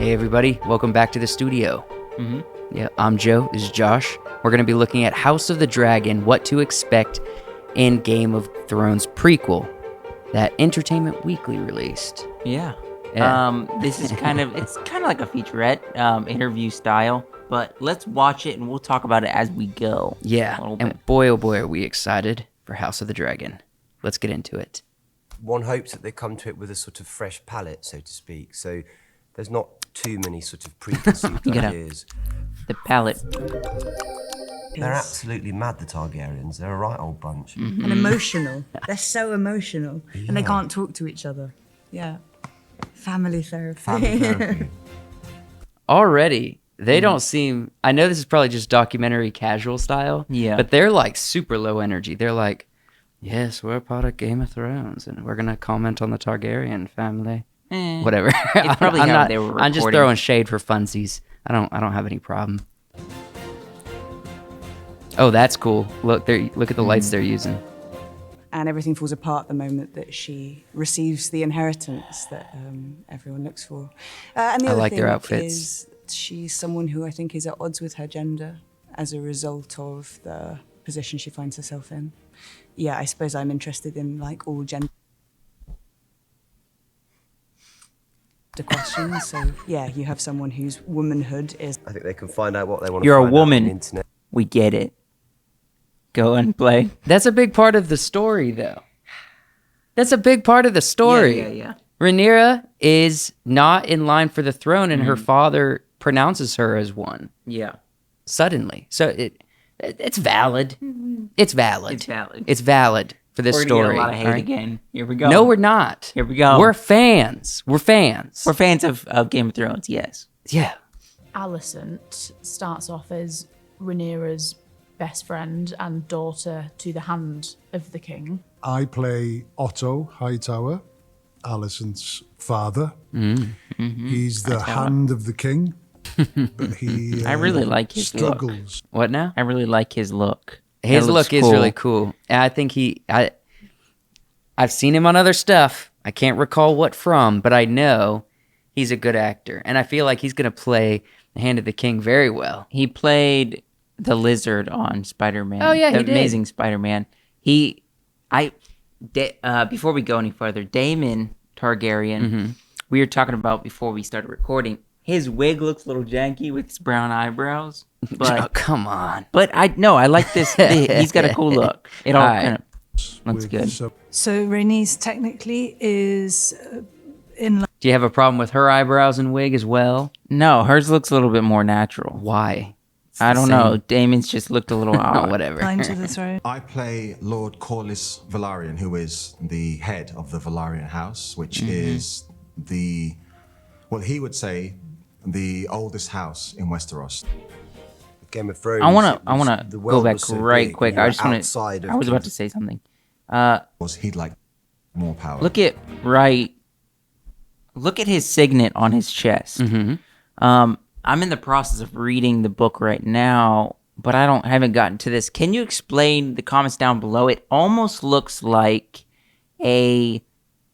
Hey everybody, welcome back to the studio. Yeah, I'm Joe, this is Josh. We're going to be looking at House of the Dragon, what to expect in Game of Thrones Prequel that Entertainment Weekly released. Yeah. Yeah. This is kind of like a featurette, interview style, but let's watch it and we'll talk about it as we go. Yeah, A little and bit. boy oh boy are we excited for House of the Dragon. Let's get into it. One hopes that they come to it with a sort of fresh palette, so to speak. So there's not too many sort of preconceived ideas. The palette. They're absolutely mad, the Targaryens. They're a right old bunch. And emotional. They're so emotional. And they can't talk to each other. Yeah. Family therapy. Family therapy. Already, they don't seem... I know this is probably just documentary casual style, Yeah. but they're like super low energy. They're like, yes, we're a part of Game of Thrones, and we're going to comment on the Targaryen family. Whatever. It's probably how they were I'm just recording. throwing shade for funsies. I don't have any problem. Oh, that's cool. Look at the lights they're using. And everything falls apart the moment that she receives the inheritance that everyone looks for. And the I other like thing their outfits. is she's someone who I think is at odds with her gender as a result of the position she finds herself in. Yeah, I suppose I'm interested in like all gender questions. So yeah, you have someone whose womanhood is I think they can find out what they want to You're a find out on woman. the internet. We get it. Go and play. That's a big part of the story, though. That's a big part of the story. Yeah. Rhaenyra is not in line for the throne, and her father pronounces her as one Yeah. suddenly. So it's valid. It's valid. It's valid. It's valid for this We're gonna story. get a lot of hate all right? again. Here we go. No, we're not. Here we go. We're fans. We're fans. We're fans of Game of Thrones, yes. Yeah. Alicent starts off as Rhaenyra's best friend and daughter to the hand of the king. I play Otto Hightower, Alicent's father. He's the hand of the king, but he I really like his look. struggles. What now? I really like his look. His That looks look is cool. really cool. And I think I've seen him on other stuff. I can't recall what from, but I know he's a good actor. And I feel like he's going to play the hand of the king very well. He played the lizard on Spider-Man. Oh, yeah, the he did. Amazing Spider-Man. Before we go any further, Daemon Targaryen, we were talking about before we started recording. His wig looks a little janky with his brown eyebrows, Oh, but come on. I like this. He's got a cool look. It all All right. kind of looks with good. some- So Rhaenys technically is in line. Do you have a problem with her eyebrows and wig as well? No, hers looks a little bit more natural. Why? I don't know. Damon's just looked a little Oh, odd. whatever. To the throne. I play Lord Corlys Velaryon, who is the head of the Velaryon house, which is he would say, the oldest house in Westeros. Game of Thrones. I wanna the go world back was so right big, quick. you I were just want outside to. of I was about King's- to say something. He'd like more power. Look at his signet on his chest. I'm in the process of reading the book right now, but haven't gotten to this. Can you explain the comments down below? It almost looks like a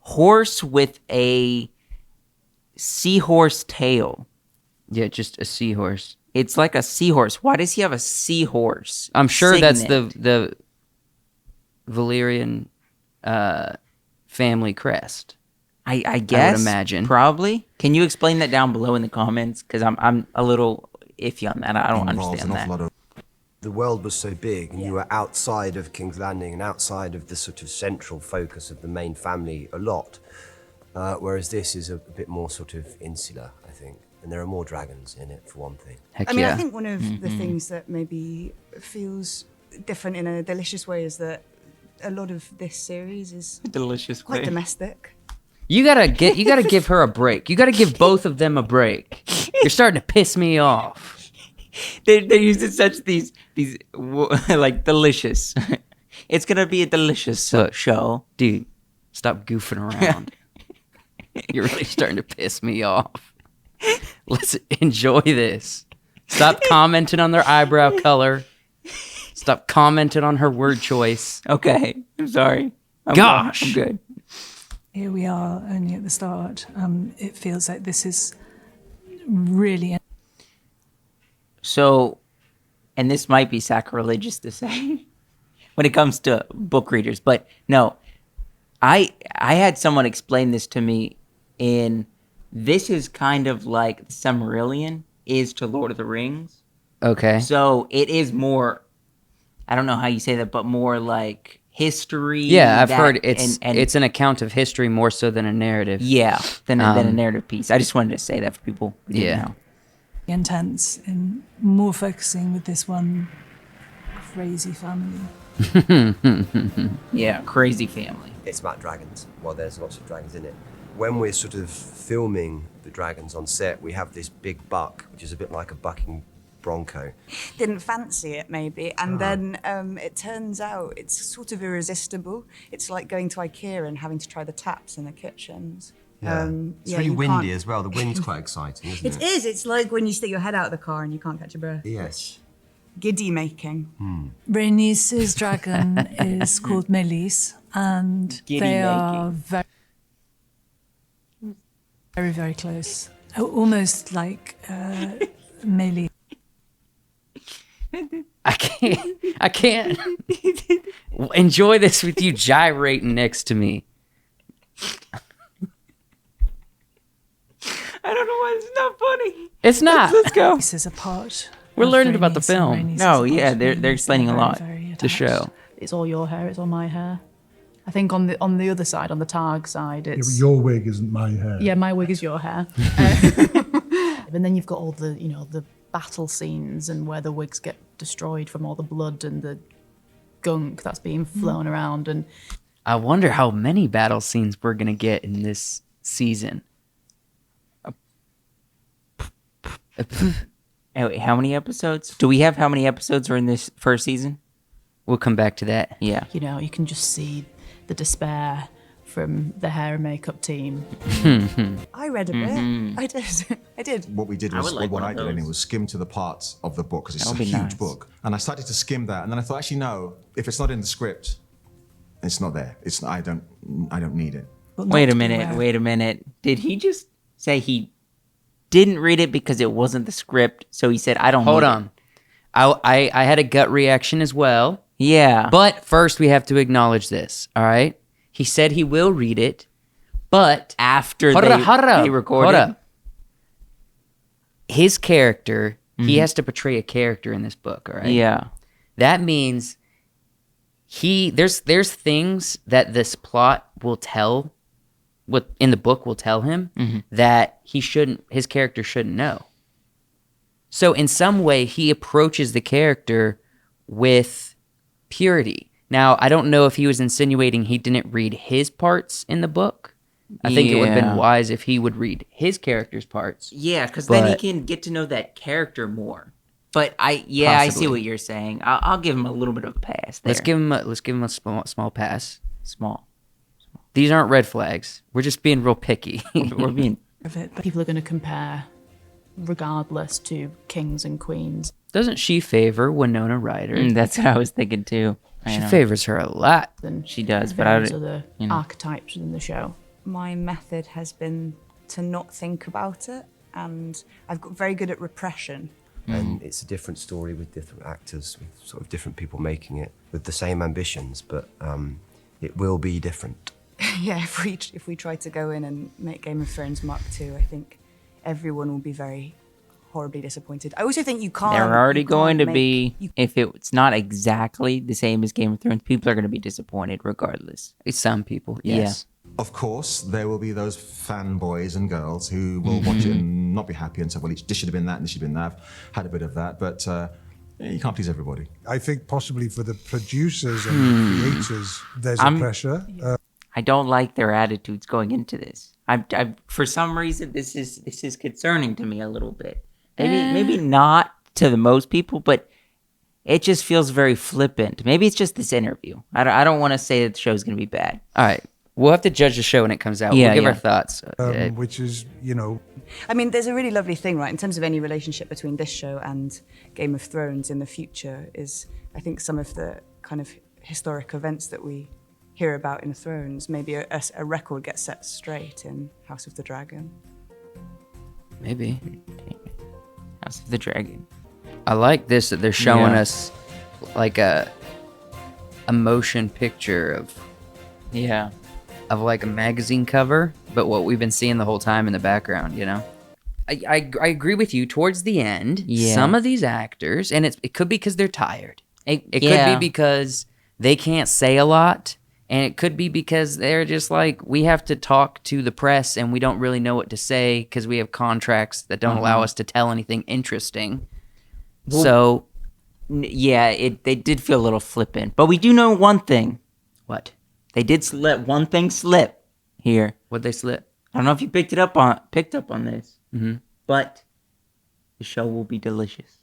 horse with a seahorse tail. Yeah, just a seahorse. It's like a seahorse. Why does he have a seahorse? I'm sure that's signet? the Valyrian family crest. I guess. imagine. Probably. Can you explain that down below in the comments? Because I'm a little iffy on that. I don't involves understand an that. awful lot of The world was so big, and you were outside of King's Landing and outside of the sort of central focus of the main family a lot. Whereas this is a bit more sort of insular, I think. And there are more dragons in it, for one thing. Heck I mean, yeah. I think one of the things that maybe feels different in a delicious way is that a lot of this series is Delicious quite way. domestic. You gotta give her a break. You gotta give both of them a break. You're starting to piss me off. They're using such these like delicious. It's gonna be a delicious Look. show. Dude, stop goofing around. You're really starting to piss me off. Let's enjoy this. Stop commenting on their eyebrow color. Stop commenting on her word choice. Okay, I'm sorry. Gosh. I'm good. Here we are only at the start. It feels like this is really. So, and this might be sacrilegious to say when it comes to book readers, but no, I had someone explain this to me this is kind of like Silmarillion is to Lord of the Rings. Okay. So it is more, I don't know how you say that, but more like history. Yeah, I've heard it's an account of history more so than a narrative. Yeah, than a narrative piece. I just wanted to say that for people who didn't know. Intense and more focusing with this one crazy family. Yeah, crazy family. It's about dragons. Well, there's lots of dragons in it. When we're sort of filming the dragons on set, we have this big buck, which is a bit like a bucking bronco. Didn't fancy it, maybe. And then it turns out it's sort of irresistible. It's like going to IKEA and having to try the taps in the kitchens. It's really you windy can't- as well. The wind's quite exciting, isn't it? It is. It's like when you stick your head out of the car and you can't catch your breath. Yes. Giddy making. Rhaenys's dragon is called Melis, and Giddy they are making. very, very, very close. Almost like Melis. I can't enjoy this with you gyrating next to me. I don't know why it's not funny. It's not. Let's go. This is a part. We're of learning about the Rhaenys, and film. Rhaenys is No, a yeah, part of they're Rhaenys. explaining a Very, lot. very The attached. show. It's all your hair. It's all my hair. I think on the other side, on the Targ side, Yeah, but it's your wig isn't my hair. yeah, my wig is your hair. And then you've got all the the battle scenes and where the wigs get destroyed from all the blood and the gunk that's being flown around. And I wonder how many battle scenes we're gonna get in this season. Oh, wait, how many episodes? Do we have how many episodes are in this first season? We'll come back to that. Yeah. you can just see the despair from the hair and makeup team. I read a bit. I did. I did. What we did I was, would like what one I of did anyway, those. was skim to the parts of the book because it's That a would be huge nice. book. And I started to skim that, and then I thought, actually, no, if it's not in the script, it's not there. I don't need it. But not Wait to a be minute. aware. Wait a minute. Did he just say he didn't read it because it wasn't the script? So he said, I don't Hold need on. I had a gut reaction as well. it. Yeah. But first we have to acknowledge this, all right? He said he will read it, but after Hold up. they recorded. Hold up. His character, he has to portray a character in this book, all right? Yeah. That means there's things that this plot will tell, what in the book will tell him that his character shouldn't know. So in some way he approaches the character with purity. Now, I don't know if he was insinuating he didn't read his parts in the book. I think it would have Yeah. been wise if he would read his character's parts. Yeah, because then he But- can get to know that character more. But I see Possibly. what you're saying. I'll give him a little bit of a pass there. Let's give him a small pass. small. These aren't red flags. We're just being real picky. We're being Of it, but People are going to compare, regardless, to kings and queens. Doesn't she favor Winona Ryder? that's what I was thinking too. I She know. favors her a lot. And She does, but I various would- other you know. archetypes within the show. My method has been to not think about it, and I've got very good at repression. And it's a different story with different actors, with sort of different people making it with the same ambitions, but it will be different. Yeah, if we try to go in and make Game of Thrones Mark II, I think everyone will be very horribly disappointed. I also think you can't. They're already you can't going to make- be. you- If it's not exactly the same as Game of Thrones, people are going to be disappointed regardless. Some people, yes. Of course, there will be those fanboys and girls who will watch it and not be happy and say, well, this should have been that and this should have been that. I've had a bit of that, but you can't please everybody. I think possibly for the producers and the creators, there's a pressure. I don't like their attitudes going into this. I for some reason this is concerning to me a little bit. Maybe not to the most people, but it just feels very flippant. Maybe it's just this interview. I don't want to say that the show's going to be bad. All right. We'll have to judge the show when it comes out. Yeah, we'll give yeah. our thoughts. Which is, I mean, there's a really lovely thing, right, in terms of any relationship between this show and Game of Thrones in the future is, I think, some of the kind of historic events that we hear about in Thrones, maybe a record gets set straight in House of the Dragon. Maybe. House of the Dragon. I like this that they're showing Yeah. us like a motion picture of Yeah. like a magazine cover, but what we've been seeing the whole time in the background, you know? I agree with you. Towards the end, Yeah. some of these actors, and it could be because they're tired. It could Yeah. be because they can't say a lot, and it could be because they're just like, we have to talk to the press and we don't really know what to say because we have contracts that don't allow us to tell anything interesting. So, Yeah, they did feel a little flippant. But we do know one thing. what? They did let one thing slip here. What'd they slip? I don't know if you picked up on this, but the show will be delicious.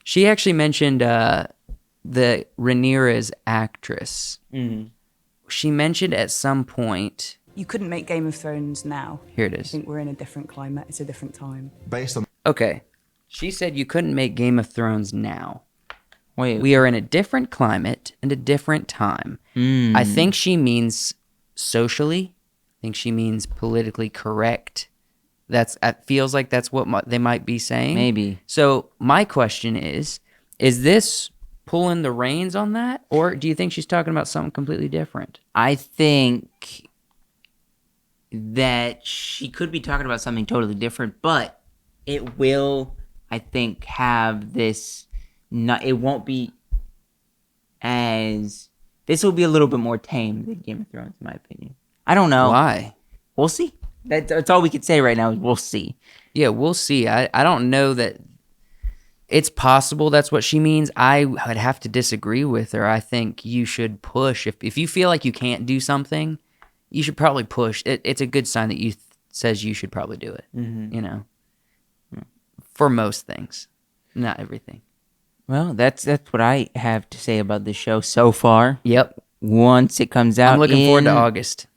She actually mentioned the Rhaenyra's actress. She mentioned at some point. You couldn't make Game of Thrones now. Here it I is. think we're in a different climate. It's a different time. Based on Okay. She said you couldn't make Game of Thrones now. Wait, We are in a different climate and a different time. I think she means socially. I think she means politically correct. It feels like that's what they might be saying. Maybe. So my question is this pulling the reins on that? Or do you think she's talking about something completely different? I think that she could be talking about something totally different, but it will, I think, have this. It won't be as. This will be a little bit more tame than Game of Thrones, in my opinion. I don't know. Why? We'll see. That's all we could say right now. Is we'll see. Yeah, we'll see. I don't know that it's possible that's what she means. I would have to disagree with her. I think you should push. If you feel like you can't do something, you should probably push. It's a good sign that you says you should probably do it. You know, for most things, not everything. Well, that's what I have to say about the show so far. Yep. Once it comes out, I'm looking forward to in- August.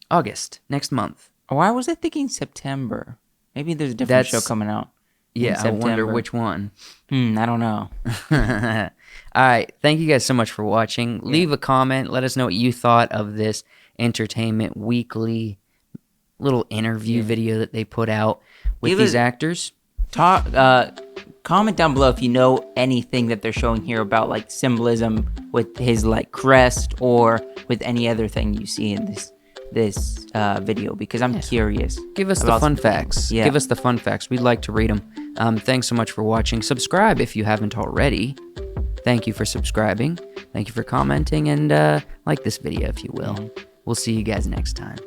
August, next month. Why was I thinking September? Maybe there's a different show That's- coming out. in Yeah, I wonder September. which one. I don't know. All right. Thank you guys so much for watching. Leave a comment. Let us know what you thought of this Entertainment Weekly little interview video that they put out with Give these it- actors. Comment down below if you know anything that they're showing here about like symbolism with his like crest or with any other thing you see in this video, because I'm curious. Give us the about fun some- facts. Yeah. Give us the fun facts. We'd like to read them. Thanks so much for watching. Subscribe if you haven't already. Thank you for subscribing. Thank you for commenting, and like this video if you will. We'll see you guys next time.